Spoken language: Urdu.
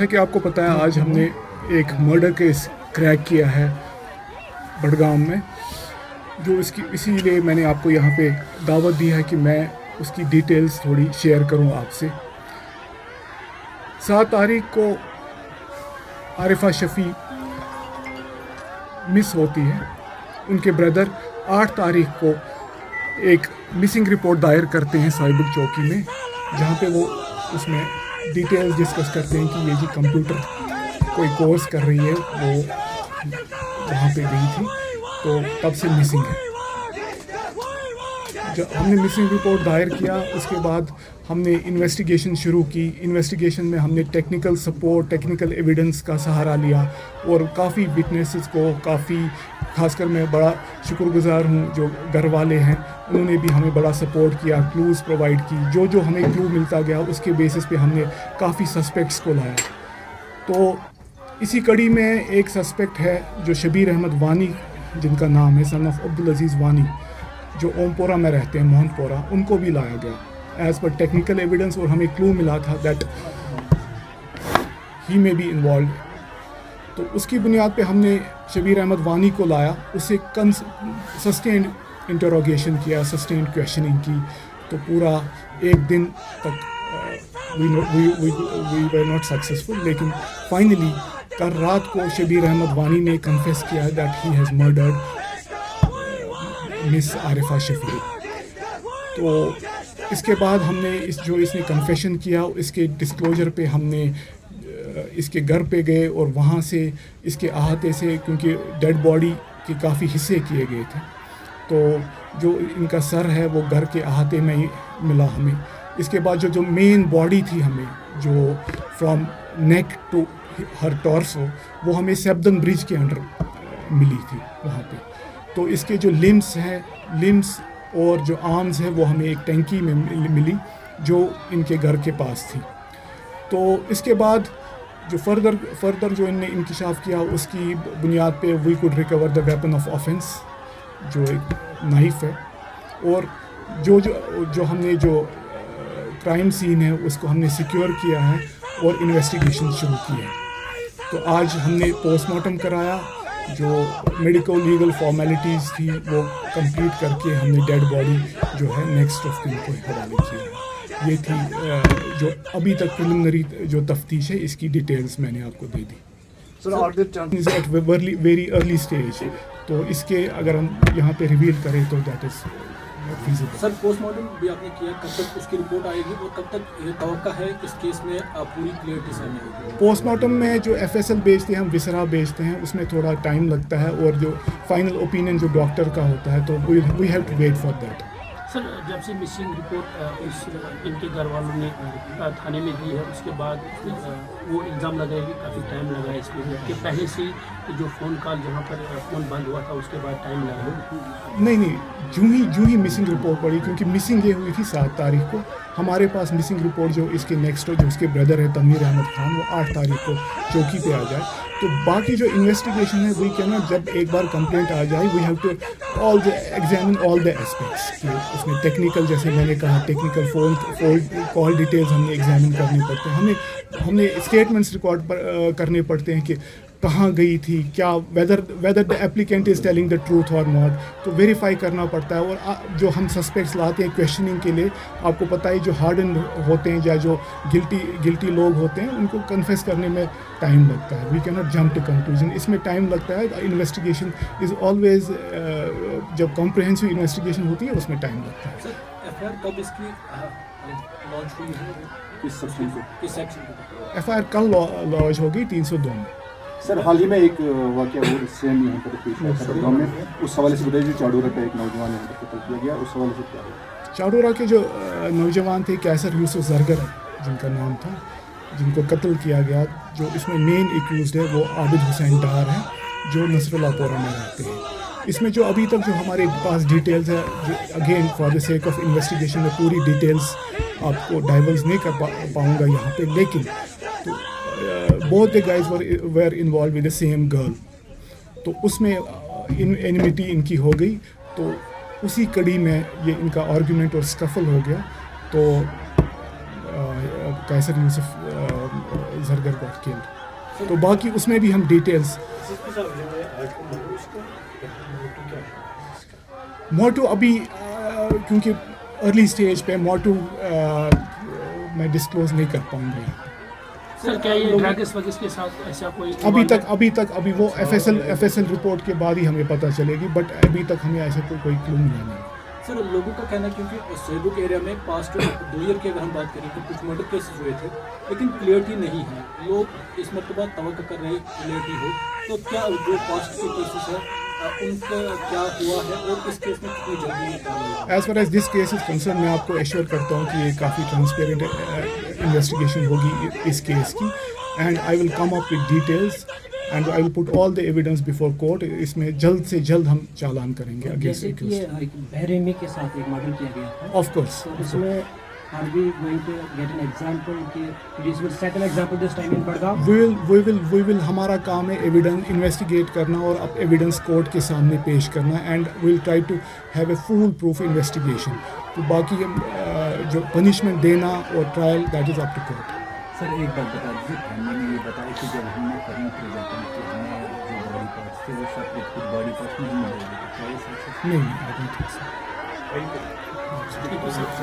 جیسا کہ آپ کو پتہ ہے آج ہم نے ایک مرڈر کیس کریک کیا ہے بڈگام میں، جو اسی لیے میں نے آپ کو یہاں پہ دعوت دی ہے کہ میں اس کی ڈیٹیلز تھوڑی شیئر کروں آپ سے۔ 7 تاریخ کو عارفہ شفیع مس ہوتی ہے۔ ان کے بردر 8 تاریخ کو ایک مسنگ رپورٹ دائر کرتے ہیں سائبر چوکی میں، جہاں پہ وہ اس میں ڈیٹیلز ڈسکس کرتے ہیں کہ یہ جی کمپیوٹر کوئی کورس کر رہی ہے، وہ وہاں پہ گئی تھی تو تب سے مسنگ ہے۔ جب ہم نے مسنگ رپورٹ دائر کیا اس کے بعد ہم نے انویسٹیگیشن شروع کی۔ انویسٹیگیشن میں ہم نے ٹیکنیکل سپورٹ، ٹیکنیکل ایویڈنس کا سہارا لیا اور کافی وٹنسز کو خاص کر میں بڑا شکر گزار ہوں جو گھر والے ہیں، انہوں نے بھی ہمیں بڑا سپورٹ کیا، کلوز پرووائڈ کی، جو ہمیں کلو ملتا گیا اس کے بیسس پہ ہم نے کافی سسپیکٹس کو لایا۔ تو اسی کڑی میں ایک سسپیکٹ ہے جو شبیر احمد وانی جن کا نام ہے، سن آف عبدالعزیز وانی، جو اوم پورہ میں رہتے ہیں، موہن پورہ، ان کو بھی لایا گیا ایز پر ٹیکنیکل ایویڈنس، اور ہمیں کلو ملا تھا دیٹ ہی میں بی انوالوڈ۔ تو اس کی بنیاد پہ ہم نے شبیر احمد وانی کو لایا، اس سے سسٹینڈ انٹروگیشن کیا، سسٹینڈ کویشچننگ کی، تو پورا 1 دن تک وی ور ناٹ سکسیزفل، لیکن فائنلی کل رات کو شبیر احمد وانی نے کنفیس کیا دیٹ ہی ہیز مرڈرڈ مس عارفہ شفیع۔ تو اس کے بعد ہم نے اس نے کنفیشن کیا، اس کے ڈسکلوجر پہ ہم نے اس کے گھر پہ گئے، اور وہاں سے اس کے احاطے سے، کیونکہ ڈیڈ باڈی کے کافی حصے کیے گئے تھے، تو جو ان کا سر ہے وہ گھر کے احاطے میں ہی ملا ہمیں۔ اس کے بعد جو مین باڈی تھی ہمیں، جو فرام نیک ٹو ہر ٹارسو، وہ ہمیں سیبدن برج کے انڈر ملی تھی وہاں پہ۔ تو اس کے جو لمس اور جو آرمز ہے وہ ہمیں ایک ٹینکی میں ملی جو ان کے گھر کے پاس تھی۔ تو اس کے بعد جو فردر جو ان نے انکشاف کیا، اس کی بنیاد پہ we could recover the weapon of offence, جو ایک نائف ہے، اور جو ہم نے جو کرائم سین ہے اس کو ہم نے سیکیور کیا ہے اور انویسٹیگیشن شروع کی ہے۔ تو آج ہم نے پوسٹ مارٹم کرایا، جو میڈیکل لیگل فارمیلٹیز تھی وہ کمپلیٹ کر کے ہم نے ڈیڈ باڈی جو ہے نیکسٹ آف کن کو حوالے کیا۔ یہ تھی جو ابھی تک پریلیمنری جو تفتیش ہے، اس کی ڈیٹیلز میں نے آپ کو دے دی۔ ایٹ ویری ارلی اسٹیج، تو اس کے اگر ہم یہاں پہ ریویل کریں تو that is feasible. Sir post mortem بھی آپ نے کیا، کب تک اس کی رپورٹ آئے گی اور کب تک یہ توقع ہے اس کیس میں پوری کلیئرٹی سامنے آئے گی؟ پوسٹ مارٹم میں جو FSL بھیجتے ہیں، ہم وسرا بھیجتے ہیں، اس میں تھوڑا ٹائم لگتا ہے، اور جو فائنل اوپینین جو ڈاکٹر کا ہوتا ہے تو we have to wait for that. Sir جب سے مسنگ رپورٹ ان کے گھر والوں نے تھانے میں دی ہے، اس کے بعد وہ الزام لگائے کہ کافی ٹائم لگا ہے اس میں، کہ پہلے سے جو فون کال جہاں پر فون بند ہوا تھا اس کے بعد ٹائم لگا؟ نہیں، جو ہی مسنگ رپورٹ پڑی، کیونکہ مسنگ یہ ہوئی تھی 7 تاریخ کو، ہمارے پاس مسنگ رپورٹ جو اس کے نیکسٹ جو اس کے بردر ہے تنویر احمد خان، وہ 8 تاریخ کو چوکی پہ آ جائے۔ تو باقی جو انویسٹیگیشن ہے وہی کہنا، جب ایک بار کمپلینٹ آ جائے we have to examine all the aspects, کہ اس میں ٹیکنیکل، جیسے میں نے کہا، ٹیکنیکل فولٹ کال ڈیٹیلز ہم نے ایگزامن کرنے پڑتے ہیں، ہم نے اسٹیٹمنٹس ریکارڈ کرنے پڑتے ہیں کہ کہاں گئی تھی، کیا whether the applicant is telling the truth اور ناٹ، تو ویریفائی کرنا پڑتا ہے۔ اور جو ہم سسپیکٹس لاتے ہیں کویشچننگ کے لیے، آپ کو پتہ ہے جو ہارڈن ہوتے ہیں یا جو گلٹی لوگ ہوتے ہیں، ان کو کنفیس کرنے میں ٹائم لگتا ہے۔ وی کی ناٹ جمپ ٹو کنکلوژن، اس میں ٹائم لگتا ہے۔ انویسٹیگیشن از آلویز، جب کمپریہنسو انویسٹیگیشن ہوتی ہے اس میں ٹائم لگتا ہے۔ کب اس کی لانچ ہوئی ہے؟ ایف آئی آر کل لانچ ہوگی 302 میں۔ سر حال ہی میں ایک واقعہ اور سیم یہاں پر پیش آیا تھا گاؤں میں، اس حوالے سے بتائیے، جو چاڈورہ کا ایک نوجوان یہاں پر قتل کیا گیا، اس حوالے سے کیا ہوا؟ چاڈورہ کے جو نوجوان تھے کیسر یوسف زرگر جن کا نام تھا، جن کو قتل کیا گیا، جو اس میں مین ایکیوزڈ ہے وہ عابد حسین ڈار ہے، جو نصر اللہ پورہ میں رہتے ہیں۔ اس میں جو ابھی تک جو ہمارے پاس ڈیٹیلز ہے، جو again for the sake of investigation میں پوری ڈیٹیلز آپ کو ڈائیورز نہیں کر پاؤں گا یہاں پہ، لیکن both the guys were involved with the same girl، تو اس میں انیمیٹی ان کی ہو گئی، تو اسی کڑی میں یہ ان کا آرگیومنٹ اور سکفل ہو گیا، تو کیسر یوسف Zargar got killed. تو باقی اس میں بھی ہم ڈیٹیلز موٹو ابھی کیونکہ ارلی سٹیج پہ موٹو میں ڈسکلوز نہیں کر پاؤں گا. سر کیا یہ ڈرگس وگس کے ساتھ ایسا کوئی ابھی وہ ایف ایس ایل رپورٹ کے بعد ہی ہمیں پتہ چلے گی, بٹ ابھی تک ہمیں ایسا کوئی کلو ملا نہیں. سر لوگوں کا کہنا ہے کیونکہ سہیبک ایریا میں پاسٹ 2 ایئر کی اگر ہم بات کریں تو کچھ مرڈر کیسز ہوئے تھے لیکن کلیئرٹی نہیں ہے. لوگ اس مرتبہ توقع کر رہے ہیں کلیئرٹی ہو, تو کیا جو پاسٹ کے کیسز ہیں ان کا کیا ہوا ہے اور اس کیس میں کتنی جلدی نکالا؟ As far as this case is concern میں آپ کو ایشور کرتا ہوں کہ یہ کافی ٹرانسپیرنٹ انویسٹیگیشن ہوگی اس کیس کی, and I will come up with details and I will put all the evidence before court. اس میں جلد سے جلد ہم چالان کریں گے اگینسٹ بحرمی کے ساتھ ایک ماڈل کیا گیا تھا. آف کورس اس میں are we going to get an example کہ this will set an example this time in Badgaon? we will ہمارا کام ہے ایویڈنس انویسٹیگیٹ کرنا اور اب ایویڈنس کورٹ کے سامنے پیش کرنا, and we'll try to have a fool proof investigation. تو باقی جو پنشمنٹ دینا اور trial that is up to court. Sir ایک بات بتا دیجیے, فیملی نے یہ بتایا کہ جب ہم نے کریں پریزنٹ کہ ہمیں جو باڈی پارٹس تھے وہ سیپریٹ خود باڈی پارٹس نہیں ملے. نہیں, I don't think so.